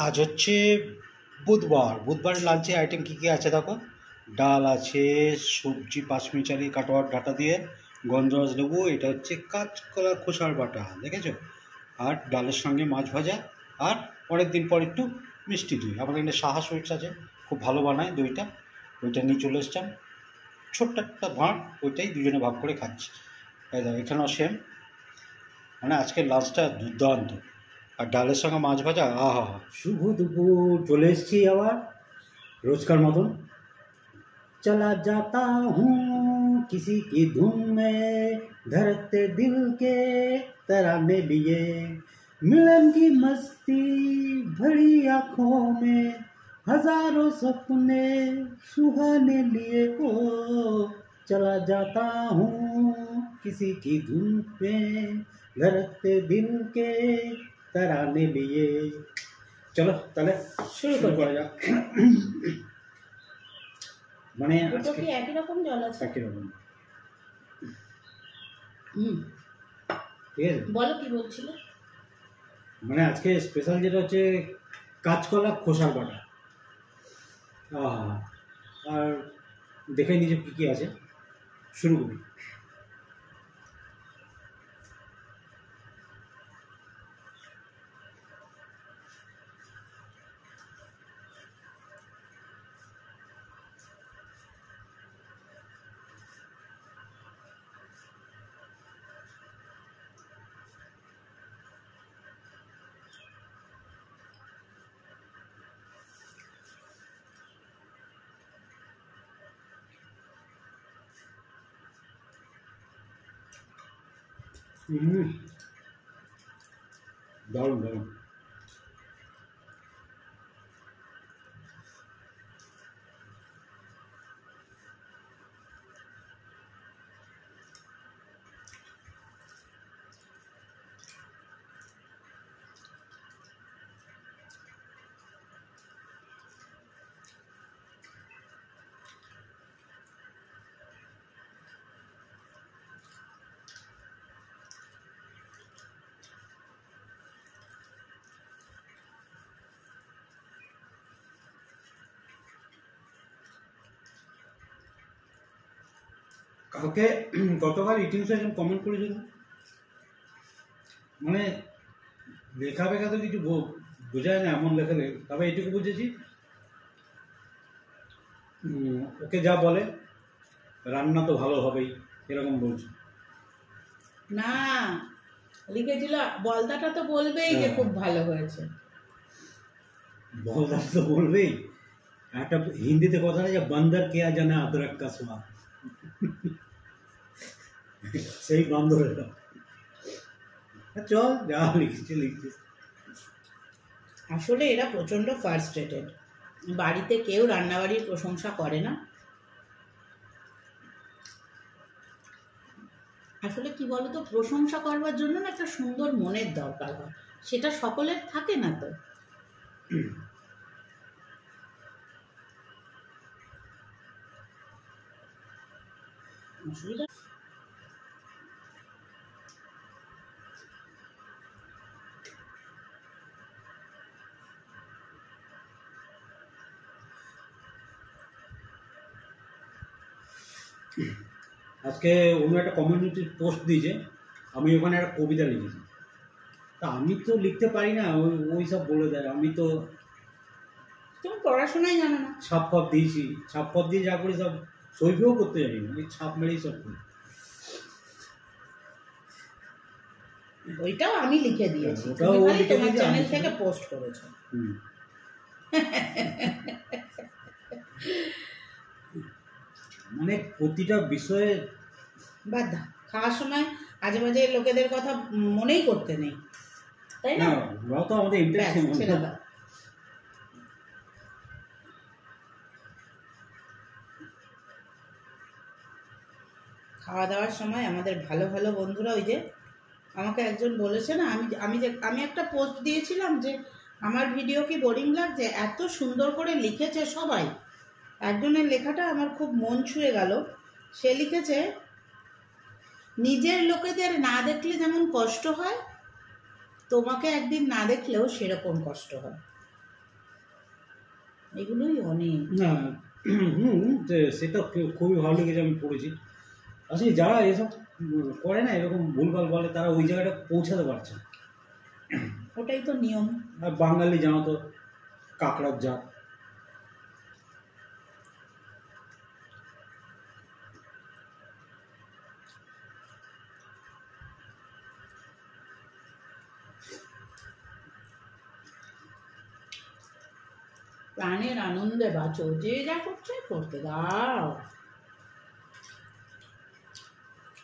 আজ হচ্ছে বুধবারের লাঞ্চে আইটেম কী কী আছে দেখো। ডাল আছে, সবজি পাঁচমিশালি কাটোয়ার ডাঁটা দিয়ে, গন্ধরাজ লেবু, এটা হচ্ছে কাঁচকলার খোসার বাটা, দেখেছো? আর ডালের সঙ্গে মাছ ভাজা, আর অনেক দিন পর একটু মিষ্টি দই। আমাদের এখানে সাহা সুইটস আছে, খুব ভালো বানায় দইটা, ওইটা নিয়ে চলে এসছিলাম। ছোট্ট একটা ভাঁড়, ওইটাই দুজনে ভাগ করে খাচ্ছি। তাই দাও, এখানেও সেম। মানে আজকের লাঞ্চটা দুর্দান্ত। আর ডালের সঙ্গে মাছ ভাজা, আহা। শুভ দুপুর, চলে এসেছি আবার रोजकार मदन। चला जाता हूँ किसी की धुन में, धड़कते दिल के तराने लिए, मिलन की मस्ती भरी आँखों में, हजारों सपने सुहाने लिए। ओ चला जाता हूँ किसी की धुन में, धड़कते दिल के तराने लिए। चलो তাহলে শুরু করা যাক। মানে আজকে কি একই রকম জল আছে? একই রকম। ঠিক আছে, বলো কি বলছিলে? মানে আজকে স্পেশাল যেটা হচ্ছে কাঁচকলা খোসার বাটা। আর দেখে নিজে কী কী আছে, শুরু করি। দারুণ দারুণ। কালকে গতকাল ইটিংসে একজন কমেন্ট করেছিল, মানে লেখা বেখা তো কিছু বোঝায় না এমন লেখা লেখে, তবে এটুকু বুঝেছি ওকে যা বলে রান্না তো ভালো হবেই, এরকম বলছে। না লিখেছিল বলদাটা তো বলবেই যে খুব ভালো হয়েছে, বলদাটা তো বলবেই। একটা হিন্দিতে কথা নেই যে বান্দর কেয়া জানে আদরক কা স্বাদ, সেই বান্দরেরা। চল যা লিখছে লিখছে। আসলে এরা প্রচণ্ড ফার্স্ট্রেটেড, বাড়িতে কেউ রান্নাবাড়ির প্রশংসা করে না। আসলে কি বলতো, প্রশংসা করবার জন্য না একটা সুন্দর মনের দরকার হয়, সেটা সকলের থাকে না তো। অসুবিধা আজকে অন্য একটা কমিউনিটি পোস্ট দিয়েছে, আমি ওখানে একটা কবিতা লিখেছি। তা আমি তো লিখতে পারি না, ওই সব বলে দেয়। আমি তো, তুমি পড়াশোনাই জানো না। ছাপ ফাপ দিয়েছি, ছাপ ফাপ দিয়ে যা করি সব সইফেও করতে জানি না, ওই ছাপ মেরেই সব করি। ওইটাও আমি লিখে দিয়েছি, ওটাও তোমার চ্যানেল থেকে পোস্ট করেছো। মানে প্রতিটা বিষয়ে বাদ দাও, খাওয়ার সময় আজে বাজে লোকেদের কথা মনেই করতে নেই, তাই না? ওরাও তো আমাদের ইন্টারেস্ট। খাওয়া দাওয়ার সময় আমাদের ভালো ভালো বন্ধুরা, ওই যে আমাকে একজন বলেছে না, আমি একটা পোস্ট দিয়েছিলাম যে আমার ভিডিও কি বোরিং লাগছে, এত সুন্দর করে লিখেছে সবাই। একজনের লেখাটা আমার খুব মন ছুঁয়ে গেল। সে লিখেছে, নিজের লোকেদের না দেখলে যেমন কষ্ট হয়, তোমাকে একদিন না দেখলেও সেরকম কষ্ট হয়। এগুলোই অনেক। না সেটা খুবই ভালো লেগেছে, আমি পড়েছি। আসলে যারা এসব করে না, এরকম ভুলভাল বলে, তারা ওই জায়গাটা পৌঁছাতে পারছে না। ওটাই তো নিয়ম। আর বাঙালি জানো তো কাকড়ার জাত। প্রাণের আনন্দে বাঁচো, যে যা করছে করতে দাও।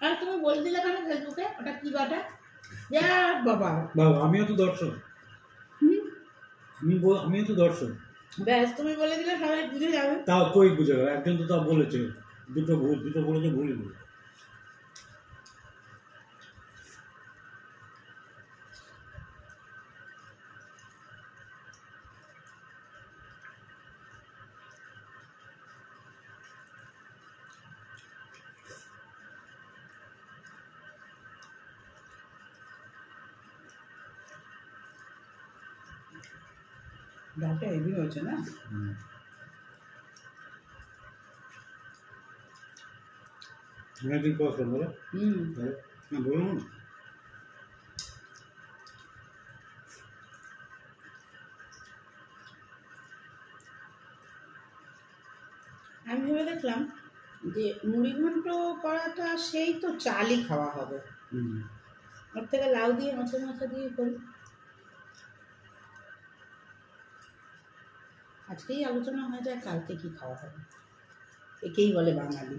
আর তুমি বলে দিলে কেন ফেসবুকে ওটা কি বাটা? যা বাবা বাবা, আমিও তো দর্শক। হুম, আমিও তো দর্শক। ব্যাস তুমি বলে দিলে সবাই বুঝে যাবে। তাও কই বুঝে গেল, একজন তো তাও বলেছে, দুটো বলেছে ভুলই ভুল। ডালটা হেভি হয়েছে না? অনেকদিন পর শোন বলো। না বলুন। আমি ভেবে দেখলাম যে মুড়ি ঘন্ট করাটা সেই তো চালই খাওয়া হবে, ওর থেকে লাউ দিয়ে মাছা দিয়ে করি। আজকেই আলোচনা হয়ে যায় কালকে কি খাওয়া হবে। একেই বলে বাঙালি।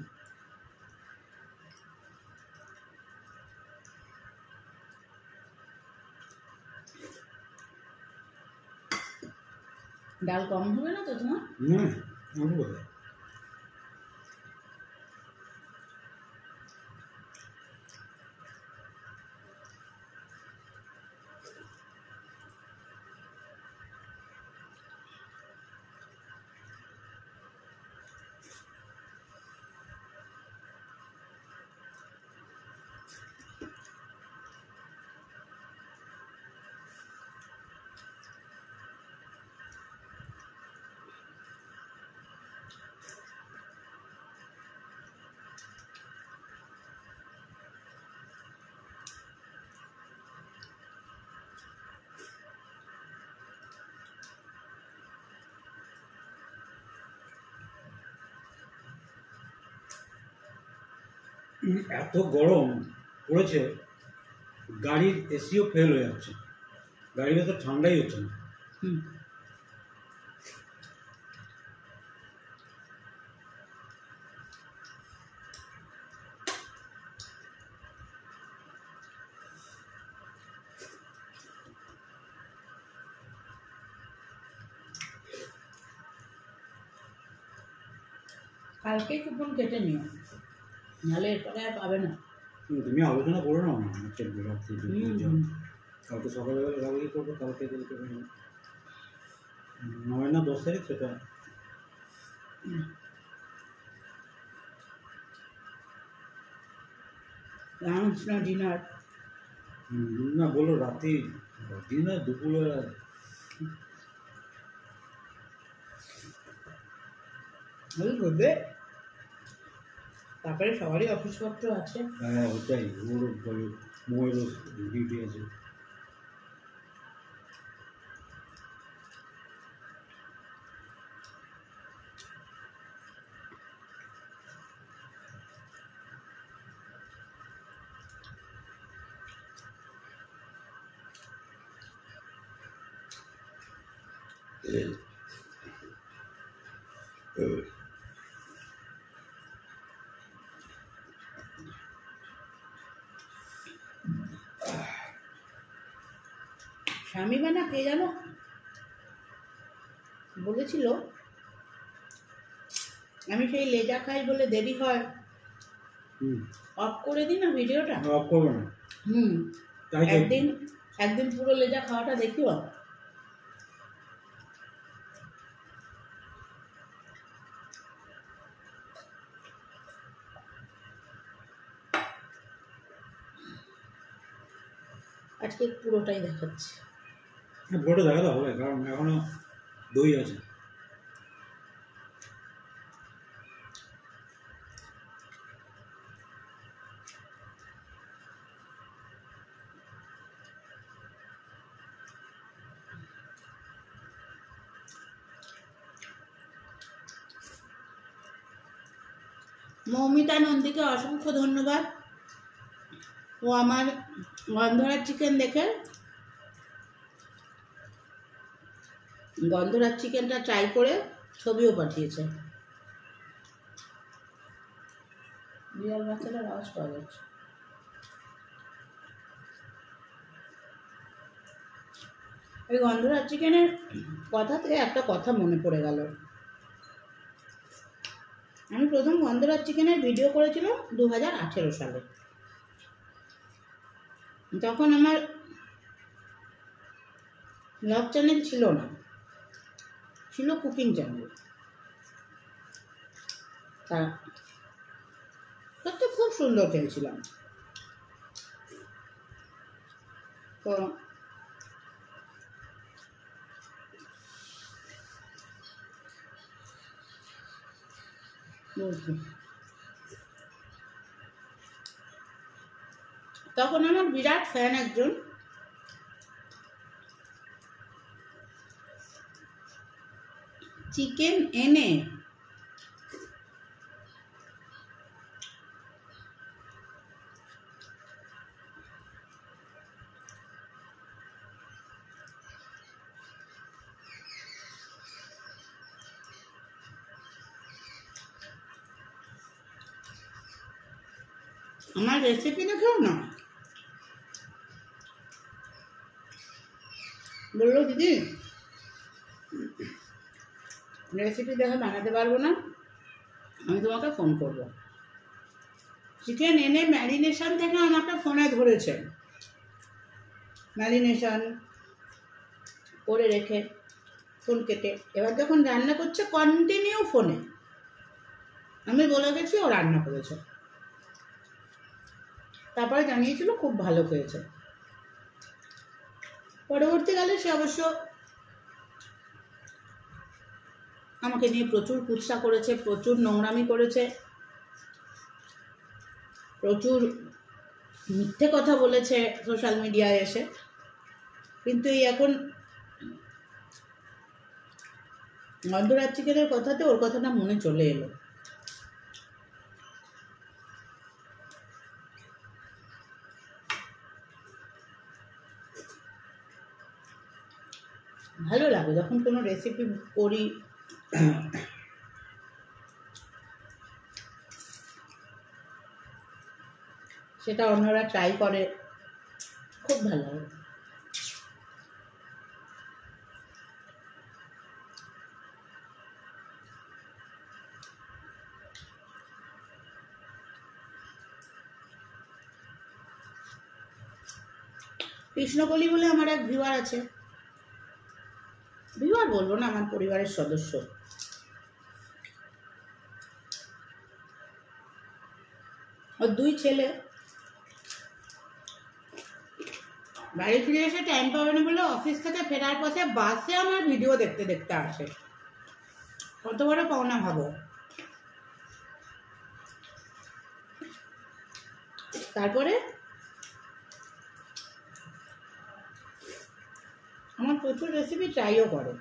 ডাল কম হবে না তো তোমার? না, আমি বলি। এত গরম পড়েছে, গাড়ির এসিও ফেল হয়ে যাচ্ছে, গাড়ির ভেতর ঠান্ডাই হচ্ছে না। কালকে কুপন কেটে নিও, নাহলে এরপরে আর পাবে না। তুমি আলোচনা করো না, কালকে সকালবেলা গাড়ি করবো, কালকে নয় না 10 তারিখ সেটা। লাঞ্চ না ডিনার? না বলো, রাতে ডিনার, দুপুরবেলা। ওই করবে, তারপরে সবারই অফিসপত্র আছে। হ্যাঁ ওটাই, ওর মোবাইলও ডিউটি আছে। স্বামী বানা কে জানো বলেছিল, আমি সেই লেজা খাই বলে দেরি হয়, অফ করে দিই না ভিডিওটা। অফ করবো না। একদিন পুরো লেজা খাওয়াটা দেখিও। আজকে পুরোটাই দেখাচ্ছি। পুরোটা দেখাতে হবে, কারণ এখনো দই আছে। মৌমিতা নন্দীকে অসংখ্য ধন্যবাদ। ও আমার গন্ধরাজ চিকেন দেখে গন্ধরাজ চিকেনটা ট্রাই করে ছবিও পাঠিয়েছে। বিড়াল বাচ্চাটার আওয়াজ পাওয়া যাচ্ছে। এই গন্ধরাজ চিকেনের কথাতে একটা কথা মনে পড়ে গেল। আমি প্রথম গন্ধরাজ চিকেনের ভিডিও করেছিলাম 2018 সালে। তখন আমার ব্লগ চ্যানেল ছিল না, ছিল কুকিং চ্যানেল। তা সত্যি খুব সুন্দর খেয়েছিলাম। তো তখন আমার বিরাট ফ্যান একজন চিকেন এনে আমার রেসিপি দেখেও না বললো, দিদি রেসিপি দেখে বানাতে পারবো না, আমি তোমাকে ফোন করবো। চিকেন এনে ম্যারিনেশন থেকে আমাকে ফোনে ধরেছে, ম্যারিনেশন করে রেখে ফোন কেটে এবার যখন রান্না করছে কন্টিনিউ ফোনে। আমি বলে গেছি ও রান্না করেছে, তারপরে জানিয়েছিল খুব ভালো হয়েছে। পরবর্তীকালে সে অবশ্য আমাকে নিয়ে প্রচুর কুৎসা করেছে, প্রচুর নোংরামি করেছে, প্রচুর মিথ্যে কথা বলেছে সোশ্যাল মিডিয়ায় এসে। কিন্তু এই এখন গন্ধরাজ চিকেনের কথাতে ওর কথাটা মনে চলে এলো। ভালো লাগে যখন কোনো রেসিপি করি, সেটা অন্যরা ট্রাই করে, খুব ভালো লাগে। কৃষ্ণকলি বলে আমার এক ভিউয়ার আছে, ভিউয়ার বলবো না, আমার পরিবারের সদস্য। ওর 2 ছেলে বাড়ি ফিরে এসে টাইম পাবে না বলে অফিস থেকে ফেরার পথে বাসে আমার ভিডিও দেখতে দেখতে আসে। কত বড় পাওনা ভাবো। তারপরে আমার প্রচুর রেসিপি ট্রাইও করে।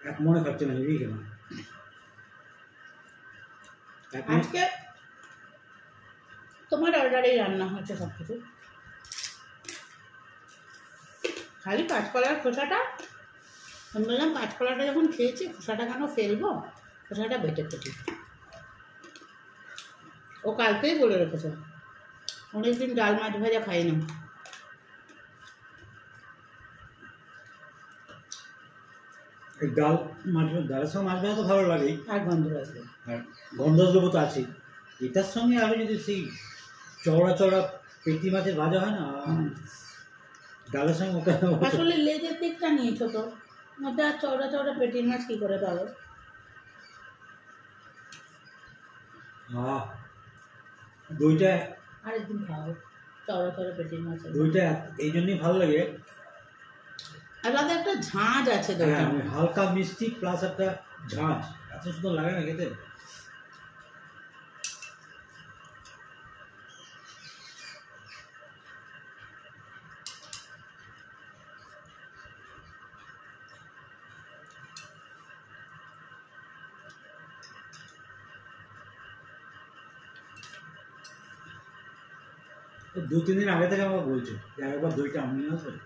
এক মনে থাকছে না, নিবি কেন? আজকে তোমার অর্ডারেই রান্না হচ্ছে সব কিছু। খালি কাঁচকলার খোসাটা, আমি বললাম কাঁচকলাটা যখন খেয়েছি খোসাটা কেন ফেলবো, খোসাটা বেটে কেটে। ও কালকেই বলে রেখেছে অনেকদিন ডাল মাছ ভাজা খাই না। এই ডাল মাছ, ডালের সঙ্গে মাছ ভাজা তো ভালো লাগেই, আর গন্ধরাজ লেবু। আর গন্ধরাজ লেবু তো আছেই। এটার সঙ্গে আরও যদি সেই চওড়া চওড়া পেটি মাছের ভাজা হয় না, ডালের সঙ্গে ওটা আসলে লেজের দিকটা নিয়েছো তো, ওটা আর চওড়া চওড়া পেটির মাছ কি করে পাবো? দইটা, আরেকদিন খাবো চওড়া চওড়া পেটির মাছ। দইটা এই জন্যই ভালো লাগে, আলাদা একটা ঝাঁঝ আছে দইটা। হ্যাঁ, হালকা মিষ্টি প্লাস একটা ঝাঁঝ, এত সুন্দর লাগে না খেতে। তো 2-3 দিন আগে থেকে আমাকে বলছে যে একবার দইটা আমি নিয়ে আসবে।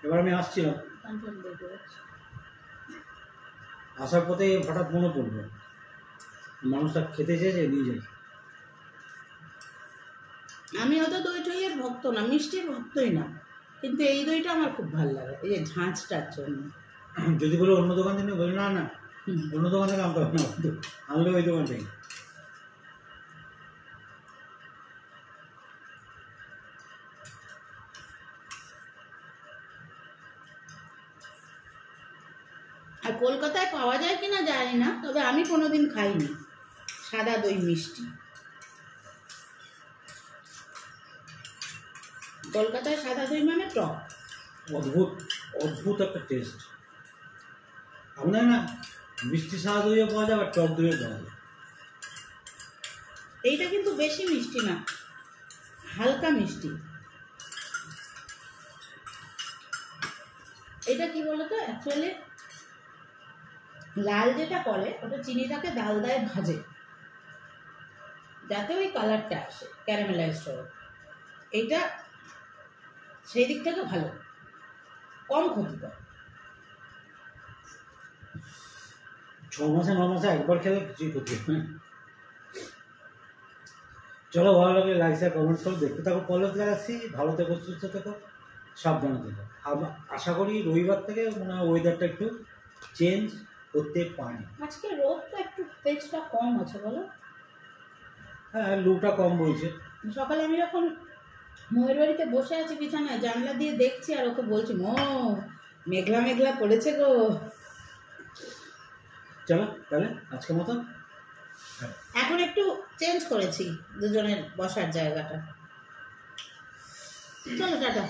এবার আমি আসছিলাম, আসার পথে হঠাৎ মনে পড়লো মানুষটা খেতে চেয়েছে, নিয়ে যাই। আমি অত দই টইয়ের ভক্ত না, মিষ্টির ভক্তই না, কিন্তু এই দইটা আমার খুব ভালো লাগে এই যে ঝাঁঝটার জন্য। যদি বলে অন্য দোকান থেকে বলি, না না অন্য দোকান থেকে আনতে হবে না, আনলে ওই দোকান থেকে। আর কলকাতায় পাওয়া যায় কিনা জানি না, তবে আমি কোনোদিন খাইনি সাদা দই মিষ্টি। কলকাতায় সাদা দই মানে টক, অদ্ভুত অদ্ভুত একটা টেস্ট। আপনার না মিষ্টি সাদা দইও পাওয়া যায়, আর টক দইও পাওয়া যায়। এইটা কিন্তু বেশি মিষ্টি না, হালকা মিষ্টি। এটা কি বলতো, অ্যাকচুয়ালি লাল যেটা করে ওটা চিনিটাকে ডালদায় ভাজে যাতে ওই কালারটা আসে, ক্যারামেলাইজ করে। এইটা সেই দিক থেকে ভালো, কম ক্ষতিকর। 6 মাসে 9 মাসে একবার খেলে কিছুই ক্ষতি হবে না। চলো, ভালো লাগলে লাইক শেয়ার কমেন্ট করো, দেখতে থাকো পলক গ্যালাক্সি। ভালো থেকো, সুস্থ থেকো, সাবধানে থেকো। আশা করি রবিবার থেকে মনে হয় ওয়েদারটা একটু চেঞ্জ করতে পারে। আজকে রোদটা একটু তেজটা কম আছে বলো। হ্যাঁ, লুটা কম বইছে। সকালে আমি যখন ময়ূর বাড়িতে বসে আছি বিছানায়, জানলা দিয়ে দেখছি আর ওকে বলছি, মেঘলা মেঘলা পড়েছে গো। চলো তাহলে আজকের মতো। এখন একটু চেঞ্জ করেছি দুজনের বসার জায়গাটা। চলো টাটা।